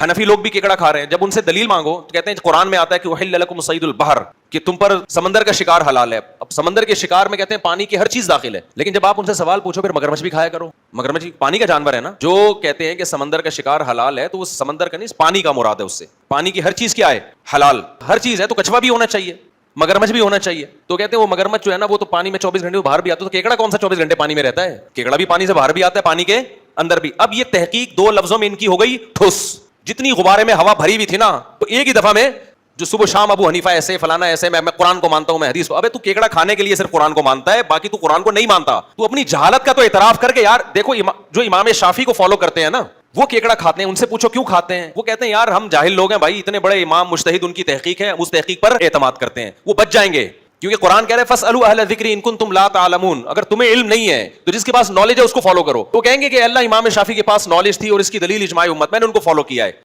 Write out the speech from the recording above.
हनफी लोग भी केकड़ा खा रहे हैं। जब उनसे दलील मांगो तो कहते हैं कुरान में आता है कि उहिल्ल लकुम सईदुल बहर, कि तुम पर समंदर का शिकार हलाल है। अब समंदर के शिकार में कहते हैं पानी की हर चीज दाखिल है। लेकिन जब आप उनसे सवाल पूछो फिर मगरमच्छ भी खाया करो, मगरमच्छ पानी का जानवर है ना। जो कहते हैं कि समंदर का शिकार हलाल है तो वो समंदर का नहीं, पानी का मुराद है। उससे पानी की हर चीज क्या है, हलाल हर चीज है। तो कछुआ भी होना चाहिए, मगरमच्छ भी होना चाहिए। तो कहते हैं वो मगरमच्छ जो है ना वो तो पानी में 24 घंटे बाहर भी आता है। तो केकड़ा कौन सा 24 घंटे पानी में रहता है? केकड़ा भी पानी से बाहर भी आता है, पानी के अंदर भी। अब ये तहकीक दो लफ्जों में इनकी हो गई ठुस। जितनी गुब्बारे में हवा भरी हुई थी ना, तो एक ही दफा में जो सुबह शाम अबू हनीफा ऐसे फलाना ऐसे, मैं कुरान को मानता हूं, मैं हदीस। अबे तू केकड़ा खाने के लिए सिर्फ कुरान को मानता है, बाकी तू कुरान को नहीं मानता। तू अपनी जहालत का तो इतराफ करके यार देखो, जो इमाम शाफी को फॉलो करते हैं ना वो केकड़ा खाते हैं। उनसे पूछो क्यों खाते हैं? वो कहते हैं यार हम जाहिल लोग हैं भाई, इतने बड़े इमाम मुज्तहिद, उनकी तहकीक है, उस तहकीक पर एतमाद करते हैं, वो बच जाएंगे। क्योंकि कुरान कह रहा है फसअलू अहल ज़िक्री इन कुंतुम ला तालमून, अगर तुम्हें इल्म नहीं है तो जिसके पास नॉलेज है उसको फॉलो करो। तो कहेंगे कि अल्लाह इमाम शाफी के पास नॉलेज थी और इसकी दलील इजमाई उम्मत, मैंने उनको फॉलो किया है।